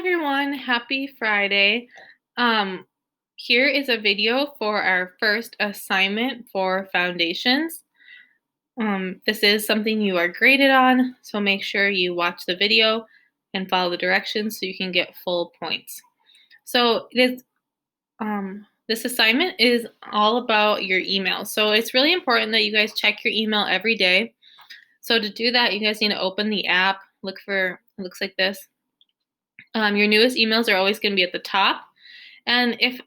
everyone, happy Friday. Um, Here is a video for our first assignment for foundations. This is something you are graded on, so make sure you watch the video and follow the directions so you can get full points. So this assignment is all about your email. So it's really important that you guys check your email every day. So to do that, you guys need to open the app, it looks like this. Your newest emails are always going to be at the top. And if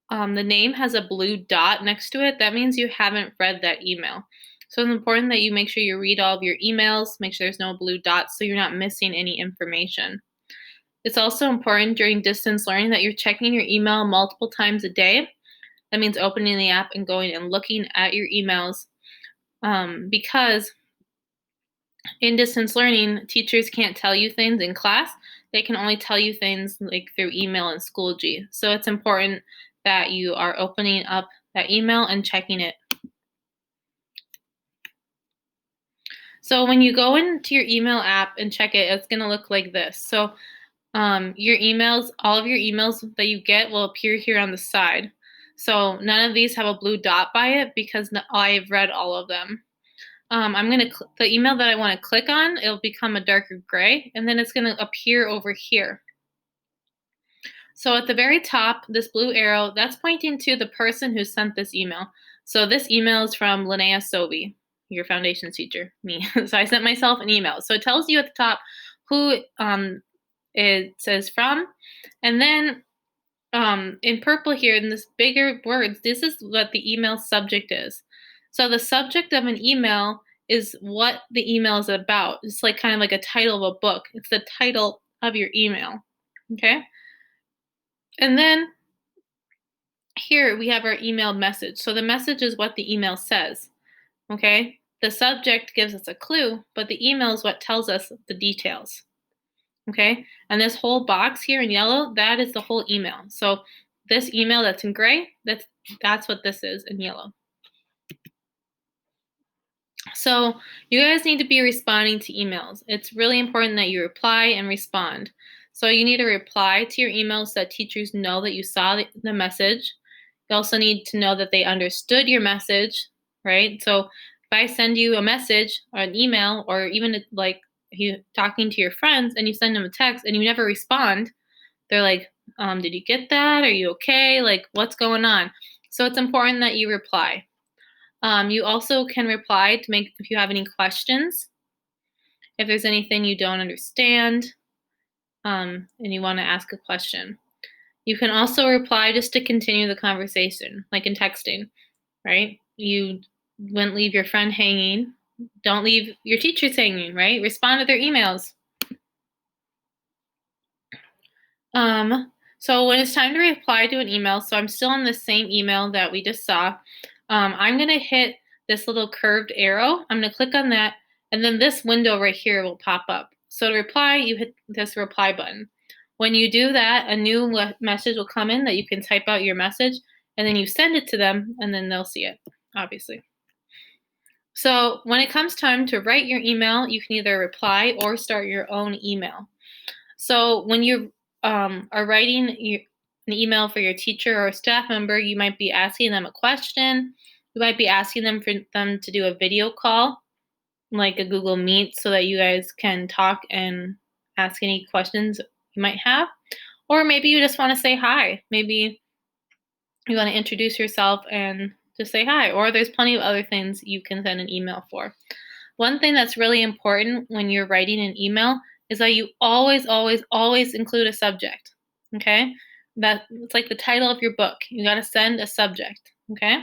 the name has a blue dot next to it, that means you haven't read that email. So it's important that you make sure you read all of your emails, make sure there's no blue dots so you're not missing any information. It's also important during distance learning that you're checking your email multiple times a day. That means opening the app and going and looking at your emails because in distance learning, teachers can't tell you things in class. They can only tell you things like through email and Schoology. So it's important that you are opening up that email and checking it. So when you go into your email app and check it, it's going to look like this. So your emails, all of your emails that you get will appear here on the side. So none of these have a blue dot by it because I've read all of them. The email that I want to click on, it'll become a darker gray, and then it's going to appear over here. So at the very top, this blue arrow, that's pointing to the person who sent this email. So this email is from Linnea Sobey, your foundations teacher, me. So I sent myself an email. So it tells you at the top who it says from, and then in purple here, in this bigger words, this is what the email subject is. So the subject of an email is what the email is about. It's like kind of like a title of a book. It's the title of your email. Okay. And then here we have our email message. So the message is what the email says. Okay. The subject gives us a clue, but the email is what tells us the details. Okay. And this whole box here in yellow, that is the whole email. So this email that's in gray, that's what this is in yellow. So you guys need to be responding to emails. It's really important that you reply and respond. So you need to reply to your emails so that teachers know that you saw the message. You also need to know that they understood your message, right? So if I send you a message or an email, or even like you talking to your friends and you send them a text and you never respond, they're like, did you get that? Are you okay? Like, what's going on? So it's important that you reply. You also can reply to make if you have any questions, if there's anything you don't understand, and you want to ask a question. You can also reply just to continue the conversation, like in texting, right? You wouldn't leave your friend hanging. Don't leave your teachers hanging, right? Respond to their emails. So when it's time to reply to an email, so I'm still in the same email that we just saw, I'm going to hit this little curved arrow. I'm going to click on that, and then this window right here will pop up. So to reply, you hit this reply button. When you do that, a new message will come in that you can type out your message, and then you send it to them, and then they'll see it, obviously. So when it comes time to write your email, you can either reply or start your own email. So when you are writing an email for your teacher or staff member, you might be asking them a question. You might be asking them for them to do a video call, like a Google Meet, so that you guys can talk and ask any questions you might have. Or maybe you just want to say hi. Maybe you want to introduce yourself and just say hi. Or there's plenty of other things you can send an email for. One thing that's really important when you're writing an email is that you always, always, always include a subject. Okay? It's like the title of your book. You got to send a subject. Okay?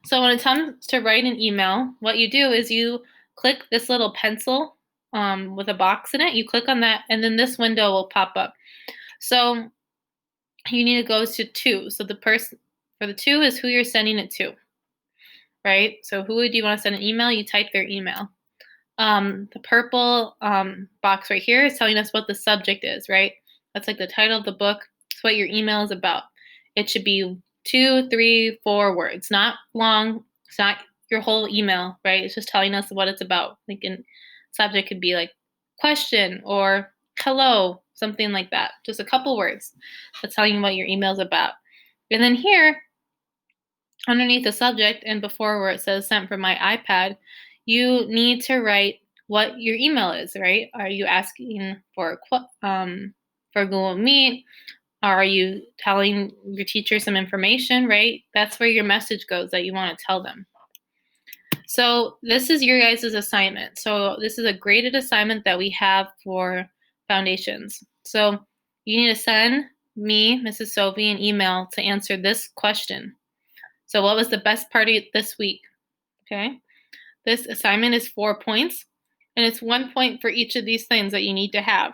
So when it comes to write an email, what you do is you click this little pencil with a box in it. You click on that, and then this window will pop up. So you need to go to to. So the person for the to is who you're sending it to. Right? So who do you want to send an email? You type their email. The purple box right here is telling us what the subject is, right? That's like the title of the book. It's what your email is about. It should be 2, 3, 4 words, not long. It's not your whole email, right? It's just telling us what it's about. Like, in subject could be like question or hello, something like that. Just a couple words that's telling you what your email's about. And then here, underneath the subject and before where it says sent from my iPad, you need to write what your email is, right? Are you asking for for Google Meet? Are you telling your teacher some information, right? That's where your message goes that you want to tell them. So this is your guys' assignment. So this is a graded assignment that we have for foundations. So you need to send me, Mrs. Sovey, an email to answer this question. So what was the best party this week? Okay. This assignment is 4 points, and it's 1 point for each of these things that you need to have.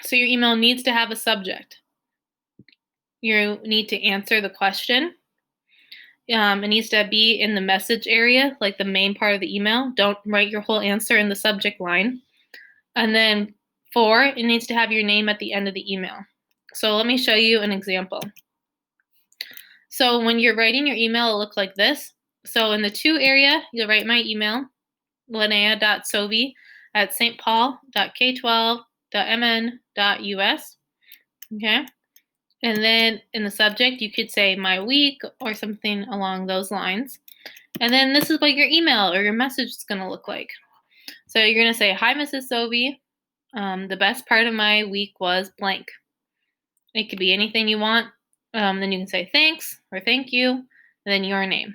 So your email needs to have a subject. You need to answer the question. It needs to be in the message area, like the main part of the email. Don't write your whole answer in the subject line. And then 4, it needs to have your name at the end of the email. So let me show you an example. So when you're writing your email, it'll look like this. So in the to area, you'll write my email, linnea.sovey@stpaul.k12.mn.us. Okay. And then in the subject, you could say my week or something along those lines. And then this is what your email or your message is going to look like. So you're going to say, hi, Mrs. Sovey. The best part of my week was blank. It could be anything you want. Then you can say thanks or thank you, and then your name.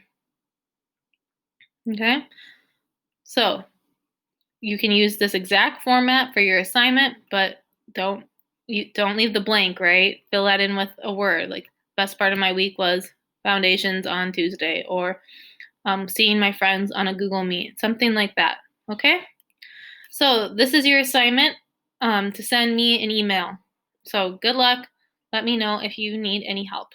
Okay. So you can use this exact format for your assignment, but don't leave the blank, right? Fill that in with a word. Like best part of my week was foundations on Tuesday, or seeing my friends on a Google Meet, something like that. Okay. So this is your assignment to send me an email. So good luck. Let me know if you need any help.